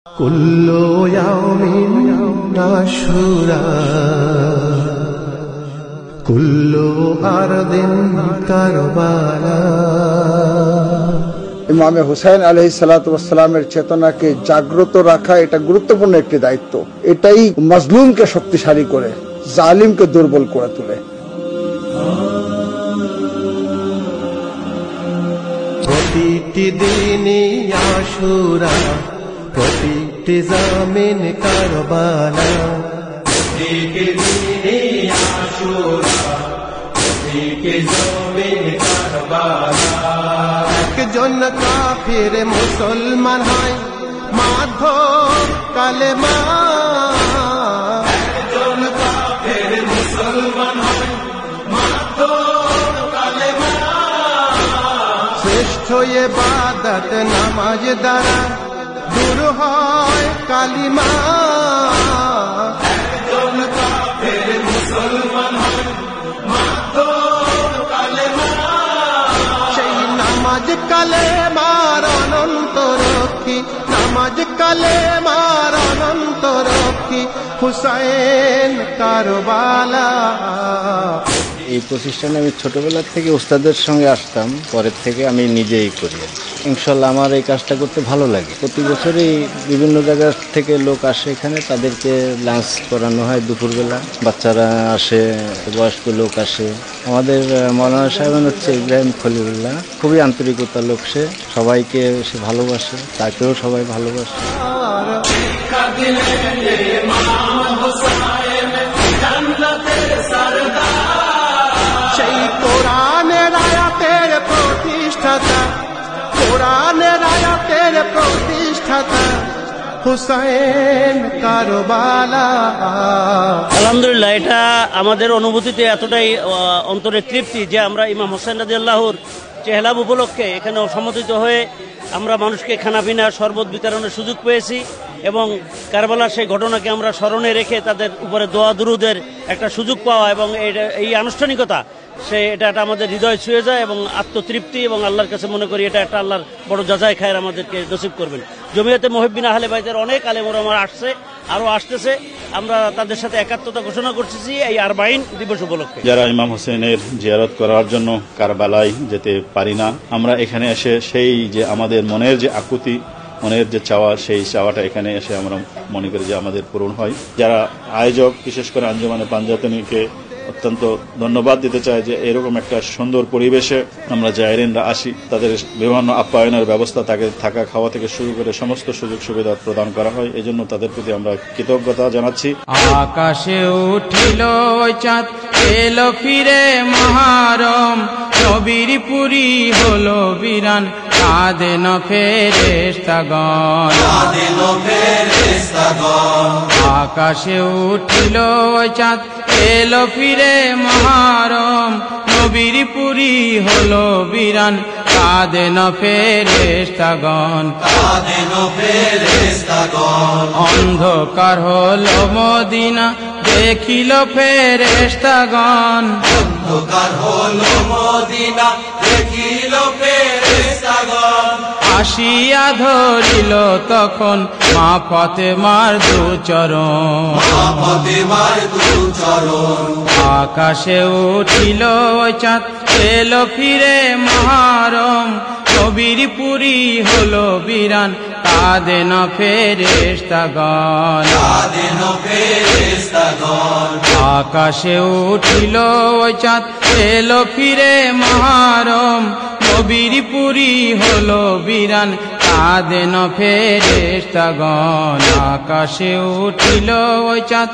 কুল্লু ইয়াউমিন আশুরা কুল্লু আরদিন কারবালা। ইমামে হুসাইন আলাইহিস সালাতু ওয়াস সালামের চেতনাকে জাগ্রত রাখা এটা গুরুত্বপূর্ণ একটি দায়িত্ব। এটাই মাজলুমকে শক্তিশালী করে, জালিমকে দুর্বল করে তোলে। প্রতিটি দিনই আশুরা, প্রতিটি জামিন কারবালা। প্রতিটি দিনই আশুরা, প্রতিটি জামিন কারবালা। একজন কাফির মুসলমান হয় মাধব কালেমা। একজন কাফির মুসলমান হয় মাধব কালেমা। শ্রেষ্ঠ ইবাদত নামাজ দ্বারা দূর হয় কালিমা। একজন কাফির মুসলমান হয় মাধব কালেমা। সেই নামাজ কালেমার অনন্ত রক্ষী, নামাজ কালেমার অনন্ত রক্ষী হুসাইন কারবালা। এই প্রতিষ্ঠানে আমি ছোটবেলা থেকে ওস্তাদের সঙ্গে আসতাম, পরের থেকে আমি নিজেই করি। ইনশাল্লাহ আমার এই কাজটা করতে ভালো লাগে। প্রতি বছরই বিভিন্ন জায়গা থেকে লোক আসে এখানে, তাদেরকে লাঞ্চ করানো হয় দুপুরবেলা। বাচ্চারা আসে, বয়স্ক লোক আসে। আমাদের মৌলানা সাহেব হচ্ছে ইব্রাহিম খলিলুল্লাহ, খুবই আন্তরিকতার লোক। সে সবাইকে সে ভালোবাসে, তাকেও সবাই ভালোবাসে। সেই কোরআনের আয়াতের প্রতিষ্ঠাতা, কোরআনের আয়াতের প্রতিষ্ঠাতা হুসাইন কারবালা। আলহামদুলিল্লাহ, এটা আমাদের অনুভূতিতে এতটাই অন্তরে তৃপ্তি যে আমরা ইমাম হোসেন রাদিয়াল্লাহুর চেহলাব উপলক্ষে এখানে সমবেত হয়ে আমরা মানুষকে খানাপিনা শরবত বিতরণের সুযোগ পেয়েছি এবং কারবালার সেই ঘটনাকে আমরা স্মরণে রেখে তাদের উপরে দোয়া দুরুদের একটা সুযোগ পাওয়া এবং এই আনুষ্ঠানিকতা এটা আমাদের হৃদয় ছুঁয়ে যায় এবং আত্মতৃপ্তি, এবং আল্লাহর কাছে মনে করি এটা একটা আল্লাহর বড় যাচাই খায়ের আমাদেরকে নসিব করবেন। জমিয়তে মুহিব্বিন আহলে বাইতের অনেক আলেম ওলামা আসছে, আরও আসতেছে। আমরা তাদের সাথে একাত্মতা ঘোষণা করতেছি এই আরবাইন দিবস উপলক্ষে। যারা ইমাম হোসেনের জিয়ারত করার জন্য কারবালায় যেতে পারি না, আমরা এখানে এসে সেই যে আমাদের মনের যে আকুতি, মনের যে চাওয়া, সেই চাওয়াটা এখানে এসে আমরা মনে করি যে আমাদের পূরণ হয়। যারা আয়োজক, বিশেষ করে আঞ্জুমানে পাঞ্জাতনীকে অত্যন্ত ধন্যবাদ দিতে চাই যে এরকম একটা সুন্দর পরিবেশে আমরা জায়রিনরা আসি, তাদের বিভিন্ন আপ্যায়নের ব্যবস্থা, তাকে থাকা খাওয়া থেকে শুরু করে সমস্ত সুযোগ সুবিধা প্রদান করা হয়। এই জন্য তাদের প্রতি আমরা কৃতজ্ঞতা জানাচ্ছি। আকাশে উঠিল চাঁদ, এলো ফিরে মহারম, নবীর পুরী হলো বিরান, কাঁদেন ফেরেশতাগণ, কাঁদেন ফেরেশতাগণ। আকাশে উঠিল চাঁদ, এলো ফিরে মহারম, নবীর পুরী হলো বিরান, কাঁদেন ফেরেশতাগণ, কাঁদেন ফেরেশতাগণ। অন্ধকার হলো মদিনা, দেখিল ফেরেশতাগণ, অন্ধকার হলো মদিনা, দেখিল ফেরেশতাগণ। আসিয়া ধরিল তখন মা ফাতেমার দুচরণ, মা ফাতেমার দুচরণ। আকাশে উঠিল চাঁদ, এলো ফিরে মহারম, নবীর পুরী হলো বিরান, কাঁদেন ফেরেশতাগণ, কাঁদেন ফেরেশতাগণ। আকাশে উঠিল চাঁদ, এলো ফিরে মহারম, নবীর পুরী হলো বিরান, কাঁদেন ফেরেশতাগণ। আকাশে উঠিল চাঁদ,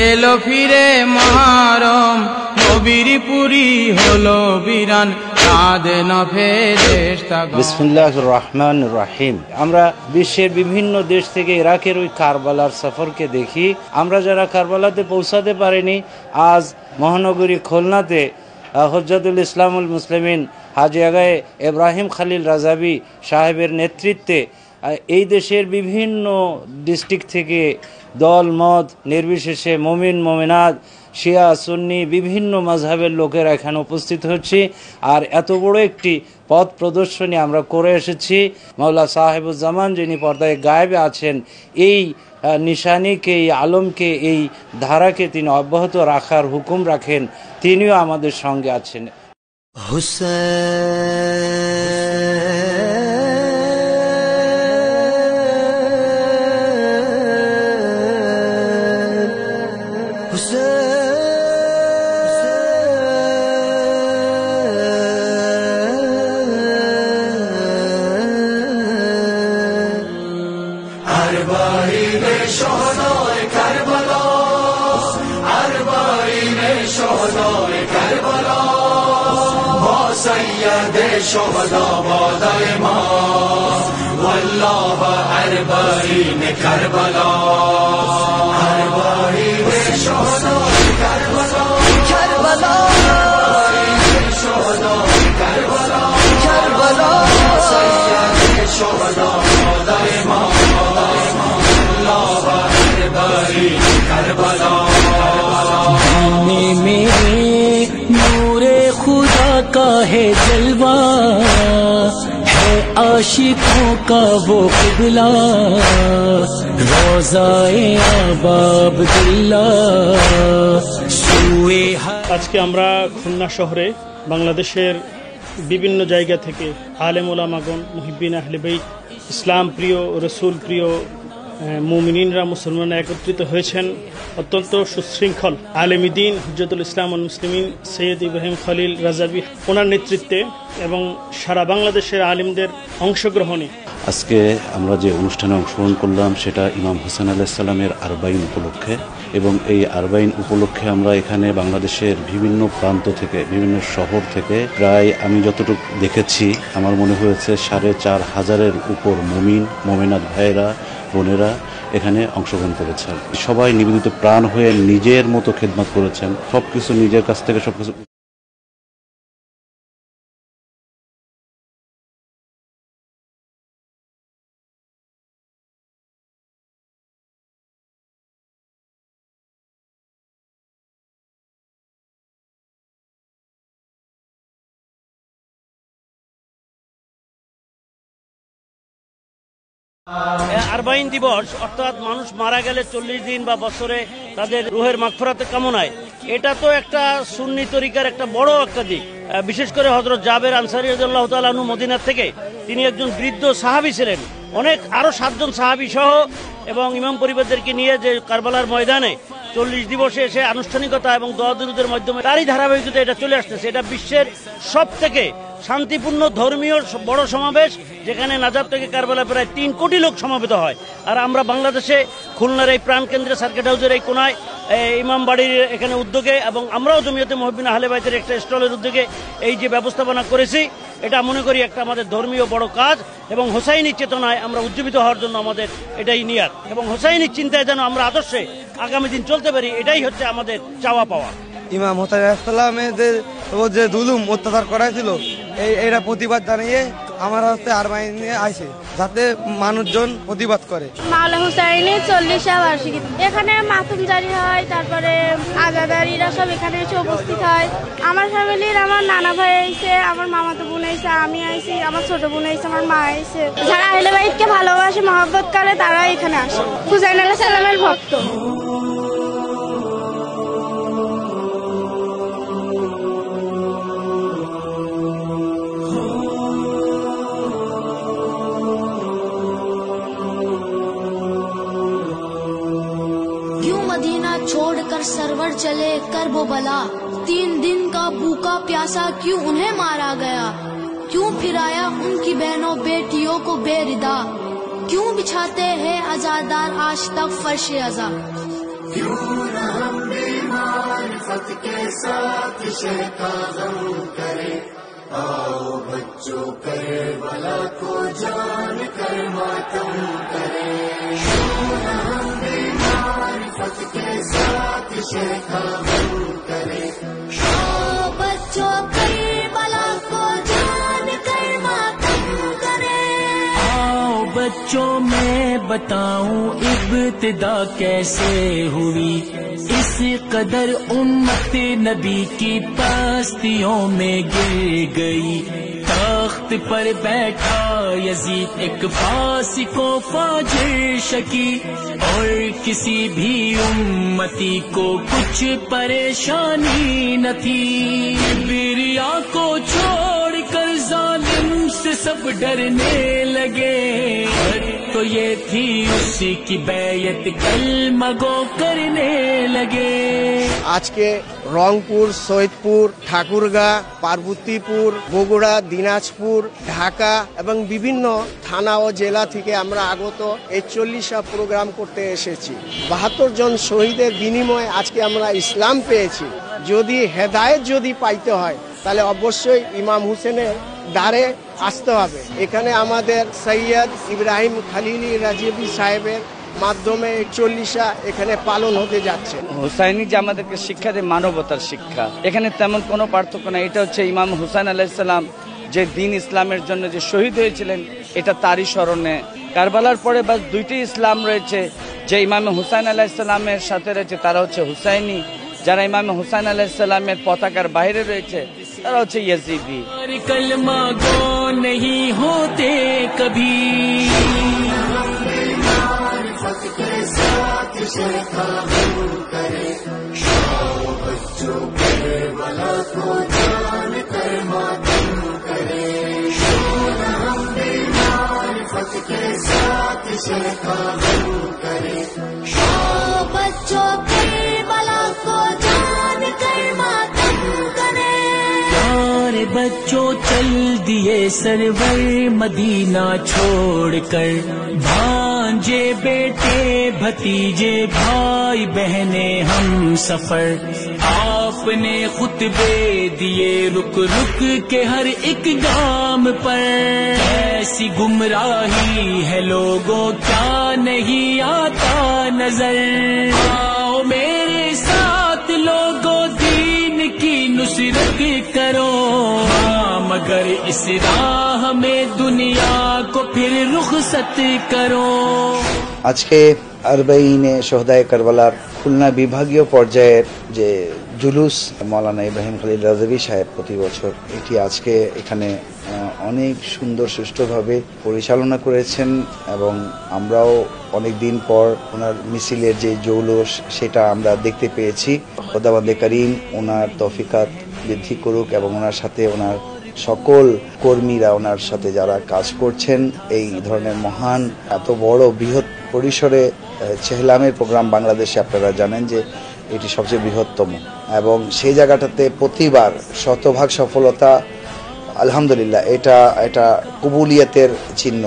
এলো ফিরে মহারম, নবীর পুরী হলো বিরান, কাঁদেন ফেরেশতাগণ। বিসমিল্লাহির রহমানির রহিম। আমরা বিশ্বের বিভিন্ন দেশ থেকে ইরাকের ওই কারবালার সফরকে দেখি। আমরা যারা কারবালাতে পৌঁছাতে পারিনি, আজ মহানগরী খুলনাতে হুজ্জাতুল ইসলামুল মুসলিমিন হাজী আগায়ে ইব্রাহিম খালিল রাজাবি সাহেবের নেতৃত্বে এই দেশের বিভিন্ন ডিস্ট্রিক্ট থেকে দল মত নির্বিশেষে মুমিন মুমিনাত শিয়া সুন্নি বিভিন্ন মাযহাবের লোকেরা এখানে উপস্থিত হচ্ছি। আর এত বড় একটি পথ প্রদর্শনী আমরা করে এসেছি। মাওলা সাহেবুজ্জামান যিনি পর্দায় গায়েবে আছেন, এই নিশানিকে, এই আলমকে, এই ধারাকে তিনি অব্যাহত রাখার হুকুম রাখেন, তিনিও আমাদের সঙ্গে আছেন। नूरे खुदा का है जलवा, है आशिकों का वो क़िबला, रोज़ाए आबाब दिल्ला सुए। আজকে আমরা খুলনা শহরে বাংলাদেশের বিভিন্ন জায়গা থেকে আলেম ওলামাগণ, মুহিব্বিন আহলে বাইত, ইসলাম প্রিয়, রসুল প্রিয় মুমিনিনরা, মুসলমানরা একত্রিত হয়েছেন। অত্যন্ত সুশৃঙ্খল আলেমী দ্বীন হুজ্জতুল ইসলাম ওয়াল মুসলিমিন সৈয়দ ইব্রাহিম খলিল রাজাবি ওনার নেতৃত্বে এবং সারা বাংলাদেশের আলেমদের অংশগ্রহণে আজকে আমরা যে অনুষ্ঠানে অংশগ্রহণ করলাম সেটা ইমাম হোসেন আলাইহিস সালামের আরবাইন উপলক্ষে, এবং এই আরবাইন উপলক্ষে আমরা এখানে বাংলাদেশের বিভিন্ন প্রান্ত থেকে, বিভিন্ন শহর থেকে প্রায়, আমি যতটুকু দেখেছি আমার মনে হয়েছে 4,500-এর উপর মোমিনাত ভাইয়েরা, বোনেরা এখানে অংশগ্রহণ করেছেন। সবাই নিবেদিত প্রাণ হয়ে নিজের মতো খেদমত করেছেন, সবকিছু নিজের কাছ থেকে সবকিছু। আরবাইন দিবস অর্থাৎ মানুষ মারা গেলে 40 দিন বা বছরে তাদের রুহের মাগফিরাতের কামনায়, এটা তো একটা সুন্নি তরিকার একটা বড় একটা দিক। বিশেষ করে হযরত জাবের আনসারী রাদিয়াল্লাহু তাআলা আনহু মদিনার থেকে, তিনি একজন বৃদ্ধ সাহাবী ছিলেন, অনেক আরো 7 জন সাহাবী সহ এবং ইমাম পরিবারদেরকে নিয়ে যে কারবালার ময়দানে 40 দিবসে এসে আনুষ্ঠানিকতা এবং দোয়া দুরুদের মাধ্যমে তারই ধারাবাহিকতা এটা চলে আসতেছে। এটা বিশ্বের সব থেকে শান্তিপূর্ণ ধর্মীয় বড় সমাবেশ, যেখানে নাজাব থেকে কারবালা প্রায় 3 কোটি লোক সমবেত হয়। আর আমরা বাংলাদেশে খুলনার এই প্রাণকেন্দ্রে সার্কিট হাউসের এই কোনায় ইমাম বাড়ির এখানে উদ্যোগে, এবং আমরাও জমিয়তে মুহিব্বিন আহলে বাইতের একটা স্টলের উদ্যোগে এই যে ব্যবস্থাপনা করেছি, এটা মনে করি একটা আমাদের ধর্মীয় বড় কাজ, এবং হোসাইনি চেতনায় আমরা উজ্জীবিত হওয়ার জন্য আমাদের এটাই নিয়াত, এবং হোসাইনি চিন্তায় যেন আমরা আদর্শে আগামী দিন চলতে পারি, এটাই হচ্ছে আমাদের চাওয়া পাওয়া। ইমাম হোসেন আলাইহিস সালামের যে জুলুম অত্যাচার করাইছিল, এইটা প্রতিবাদ জানিয়ে আমার হচ্ছে আরবাইন নিয়ে আইছে, যাতে মানুষজন প্রতিবাদ করে। মাওলা হুসাইনের 40 বার্ষিকী, এখানে মাতুম জারি হয়, তারপরে আজাদারিরা সব এখানে এসে উপস্থিত হয়। আমার ফ্যামিলির আমার নানা ভাই আইছে, আমার মামাতো বোন আইছে, আমি আইছি, আমার ছোট বোন আইছে, আমার মা আইছে। যারা আহলে বাইতকে ভালোবাসে, মহব্বত করে, তারা এখানে আসে, হুসাইন আলাইহিস সালামের ভক্ত। छोड़कर सरवर चले करबो बला, 3 दिन का भूखा प्यासा क्यों उन्हें मारा गया, क्यों फिराया उनकी बहनों बेटियों को बेरिदा, क्यों बिछाते हैं आजादार आज तक फर्शे अज़ा, क्यों न हम बीमार फत के साथ शह का गम करे, आओ बच्चों करबला को जान कर मातम करे, क्यों न हम बीमार फत के साथ शह का गम करे, आओ बच्चों करबला को जान कर मातम करे, आओ बच्चों मैं बताऊं इब्तिदा कैसे हुई, इस कदर उम्मत नबी की पस्तियों में गिर गई। तख्त पर बैठा यजीद एक फासिको फाजिर शकी, और किसी भी उम्मती को कुछ परेशानी न थी। बिरिया को छोड़कर जालिम से सब डरने लगे, तो ये थी उसी की बैयत कलमा गो करने लगे। আজকে রংপুর, সৈয়দপুর, ঠাকুরগাঁ, পার্বতীপুর, বগুড়া, দিনাজপুর, ঢাকা এবং বিভিন্ন থানা ও জেলা থেকে আমরা আগত এই 40টা প্রোগ্রাম করতে এসেছি। 72 জন শহীদের বিনিময়ে আজকে আমরা ইসলাম পেয়েছি। যদি হেদায়েত যদি পাইতে হয় তাহলে অবশ্যই ইমাম হুসেনের দ্বারে আসতে হবে। এখানে আমাদের সৈয়দ ইব্রাহিম খালিলি রাজিবি সাহেবের মাধ্যমে 40টা এখানে পালন হতে যাচ্ছে। হুসাইনি যে আমাদেরকে শিক্ষা দেয় মানবতার শিক্ষা, এখানে তেমন কোনো পার্থক্য না। এটা হচ্ছে ইমাম হুসাইন আলাইহিস সালাম যে দিন ইসলামের জন্য যে শহীদ হয়েছিলেন, এটা তারই স্মরণে। কারবালার পরে বাস 2টি ইসলাম রয়েছে, যে ইমাম হুসাইন আলাইহিস সালামের সাথে রয়েছে তারা হচ্ছে হুসাইনি, যারা ইমাম হুসাইন আলাইহিস সালামের পতাকার বাইরে রয়েছে তারা হচ্ছে ইয়াজিদি। कलमा गो नहीं होते कभी, बच्चों के बला को जान कर मातम करे। प्यारे बच्चों चल दिए सरवर मदीना छोड़कर, भांजे बेटे भतीजे भाई बहने हम सफर। आपने खुतबे दिए रुक रुक के हर एक गाम पर, ऐसी गुमराही है लोगों क्या नहीं आता नजर। आओ मेरे साथ लोगों दीन की नुसरत करो, मगर इस राह में दुनिया को फिर रुखसत करो। আজকে আরবাইনে শহদায়ে কারবালার খুলনা বিভাগীয় পর্যায়ের যে জুলুস মাওলানা ইব্রাহিম খালিল রাজিবি সাহেব প্রতি বছর, এটি আজকে এখানে অনেক সুন্দর সুষ্ঠুভাবে পরিচালনা করেছেন এবং আমরাও অনেক দিন পর ওনার মিছিলের যে জৌলুস সেটা আমরা দেখতে পেয়েছি। খোদাবন্দে করিম ওনার তৌফিকাত বৃদ্ধি করুক এবং ওনার সাথে ওনার সকল কর্মীরা, ওনার সাথে যারা কাজ করছেন। এই ধরনের মহান এত বড় বৃহৎ পরিসরে চেহলামের প্রোগ্রাম বাংলাদেশে আপনারা জানেন যে এটি সবচেয়ে বৃহত্তম, এবং সেই জায়গাটাতে প্রতিবার শতভাগ সফলতা আলহামদুলিল্লাহ, এটা কবুলিয়তের চিহ্ন।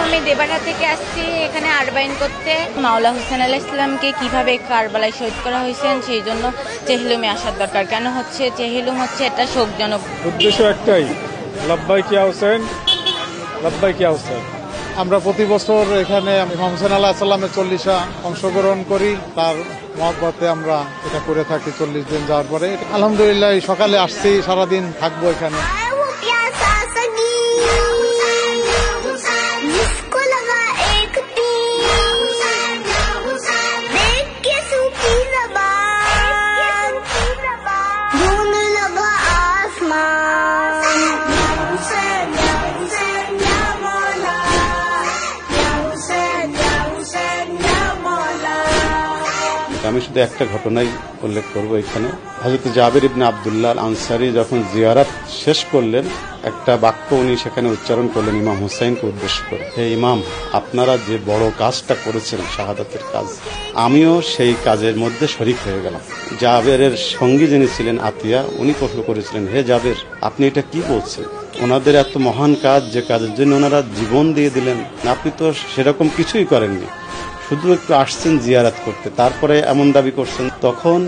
আমি দেবাটা থেকে আসছি এখানে আরবাইন করতে। মাওলা হুসেন আলাইহিস সালামকে কিভাবে কারবালায় শহীদ করা হয়েছেন সেই জন্য চেহলুমে আসার দরকার। কেন হচ্ছে চেহলুম হচ্ছে এটা শোকজনক। উদ্দেশ্য একটাই, লাব্বাইক ইয়া হুসেন, লাব্বাইক ইয়া হুসেন। আমরা প্রতি বছর এখানে ইমাম হুসেন আলাইহিস সালামের 40টা অংশগ্রহণ করি, তার মহব্বতে আমরা এটা করে থাকি 40 দিন যাওয়ার পরে। আলহামদুলিল্লাহ সকালে আসছি, সারাদিন থাকবো এখানে। আমি শুধু একটা ঘটনাই উল্লেখ করব এখানে। হযরত জাবের ইবনে আব্দুল্লাহ আল আনসারী যখন জিয়ারত শেষ করলেন, একটা বাক্য উনি সেখানে উচ্চারণ করলেন ইমাম হুসাইনকে উদ্দেশ্য করে, হে ইমাম, আপনারা যে বড় কাজটা করেছেন শাহাদাতের কাজ, আমিও সেই কাজের মধ্যে শরিক হয়ে গেলাম। জাবেরের সঙ্গী যিনি ছিলেন আতিয়া, উনি প্রশ্ন করেছিলেন, হে জাবের, আপনি এটা কি বলছেন? ওনাদের এত মহান কাজ, যে কাজের জন্য ওনারা জীবন দিয়ে দিলেন, আপনি তো সেরকম কিছুই করেননি, শুধু একটু আসছেন জিয়ারাত করতে, তারপরে এমন দাবি করছেন। তখন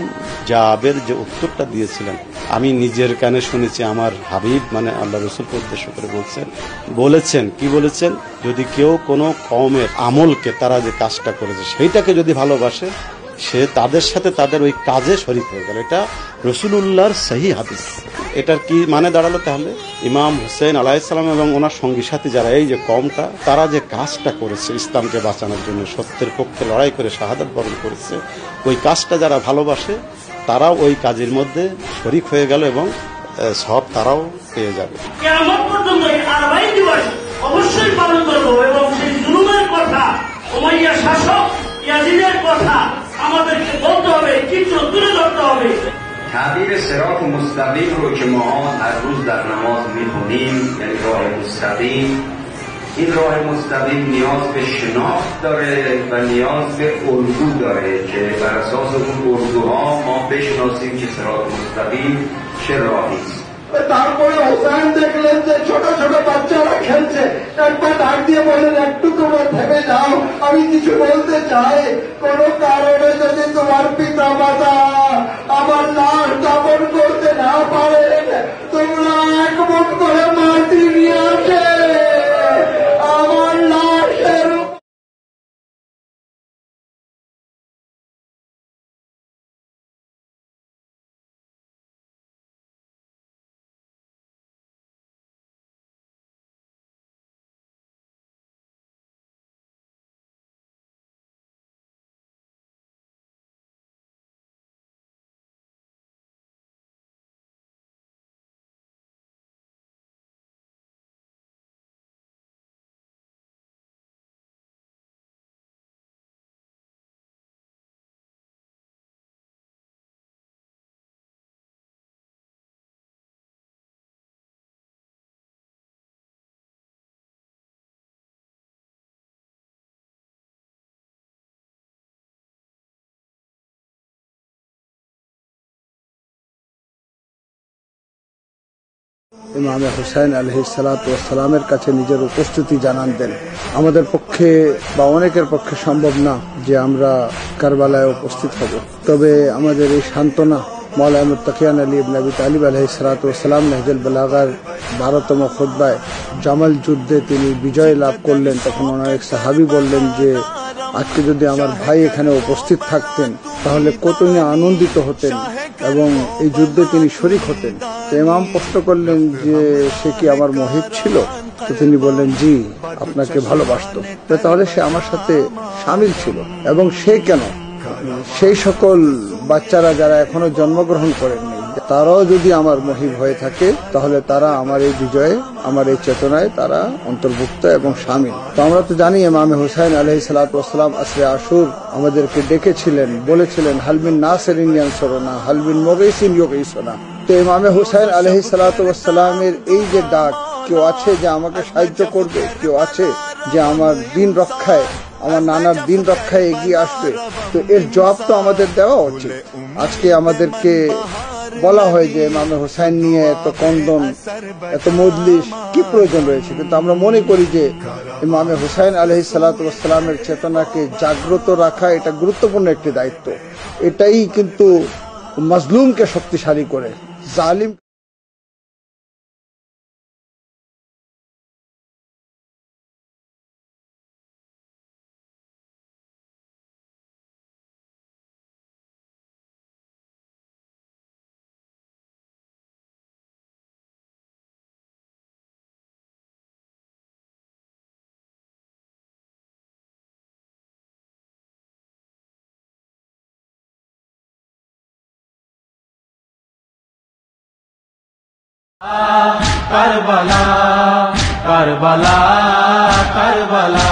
জাবের যে উত্তরটা দিয়েছিলেন আমি নিজের কানে শুনেছি, আমার হাবিব মানে আল্লাহ রসুলকে উদ্দেশ্য করে বলেছেন কি বলেছেন, যদি কেউ কোনো কওমের আমলকে, তারা যে কাজটা করেছে সেইটাকে যদি ভালোবাসে, সে তাদের সাথে তাদের ওই কাজে শরীক হয়ে গেল। এটা রসুলুল্লাহর সহি হাদিস। এটার কি মানে দাঁড়ালো? তাহলে ইমাম হুসেন আলাইহিসসালাম এবং ওনার সঙ্গী সাথী যারা, এই যে কওমটা, তারা যে কাজটা করেছে ইসলামকে বাঁচানোর জন্য, সত্যের পক্ষে লড়াই করে শাহাদাত বরণ করেছে, ওই কাজটা যারা ভালোবাসে তারাও ওই কাজের মধ্যে শরীক হয়ে গেল এবং সব তারাও পেয়ে যাবে। কিয়ামত পর্যন্ত এই আরবাঈন দিবস অবশ্যই পালন করব এবং সেই জুলুমের কথা, উমাইয়া শাসক ইয়াজিদের কথা আমাদেরকে বলতে হবে, চিত্র তুলে ধরতে হবে। تعبیر صراط مستقیم رو که ما هر روز در نماز می‌خونیم، یعنی راه مستقیم، این راه مستقیم نیاز به شناخت داره و نیاز به الگو داره که بر اساس اون الگوها ما بشناسیم که صراط مستقیم چه راهی است. তারপরে হোসেন দেখলেন যে ছোট ছোট বাচ্চারা খেলছে, একবার ডাক দিয়ে বললেন, একটু তোমরা থেমে যাও, আমি কিছু বলতে চাই। কোন কারণে যদি তোমার পিতা মাতা আমার লাশ দাফন করতে না পারেন, তোমরা এক মুঠ করে মাটি নিয়ে আসে আমার লাশের। ইমাম হুসাইন আলাইহিস সালাতু ওয়াস সালামের কাছে নিজের উপস্থিতি জানান দেন। আমাদের পক্ষে বা অনেকের পক্ষে সম্ভব না যে আমরা কারবালায় উপস্থিত হব, তবে আমাদের এই সান্ত্বনা মাওলানা মুত্তাকিয়ান আলী ইবনে আবি তালিব আলাইহিস সালাতু ওয়াস সালাম নাহজুল বালাগার 12তম খুতবায় জামাল যুদ্ধে তিনি বিজয় লাভ করলেন, তখন ওনার এক সাহাবী বললেন যে আজকে যদি আমার ভাই এখানে উপস্থিত থাকতেন তাহলে কতই আনন্দিত হতেন এবং এই যুদ্ধে তিনি শরীক হতেন। তো ইমাম প্রশ্ন করলেন যে সে কি আমার মহিব ছিল? তো তিনি বললেন, জি, আপনাকে ভালোবাসতো। তাহলে সে আমার সাথে শামিল ছিল। এবং সে কেন, সেই সকল বাচ্চারা যারা এখনো জন্মগ্রহণ করেননি, তারাও যদি আমার মহিব হয়ে থাকে তাহলে তারা আমার এই বিজয়ে, আমার এই চেতনায় তারা অন্তর্ভুক্ত এবং শামিল। তো আমরা তো জানি ইমাম হুসাইন আলাইহিস সালাতু ওয়াস সালাম আসরে আশুর আমাদেরকে ডেকেছিলেন, বলেছিলেন হালমিন নাসিরিন ইয়ানসুরুনা হালমিন মুগীসিন ইউগীসুনা। তো ইমাম হুসাইন আলাইহিস সালাতু ওয়াস সালামের এই যে ডাক, কেউ আছে যে আমাকে সাহায্য করবে, কেউ আছে যে আমার দিন রক্ষায়, আমার নানার দিন রক্ষায় এগিয়ে আসবে, তো এর জবাব তো আমাদের দেওয়া উচিত। আজকে আমাদেরকে বলা হয় যে ইমাম হুসাইন নিয়ে এত কন্দন, এত মজলিস কি প্রয়োজন রয়েছে, কিন্তু আমরা মনে করি যে ইমাম হুসাইন আলাইহিস সালাতু ওয়াস সালামের চেতনাকে জাগ্রত রাখা এটা গুরুত্বপূর্ণ একটি দায়িত্ব। এটাই কিন্তু মাজলুমকে শক্তিশালী করে, জালিম কারবালা কারবালা কারবালা।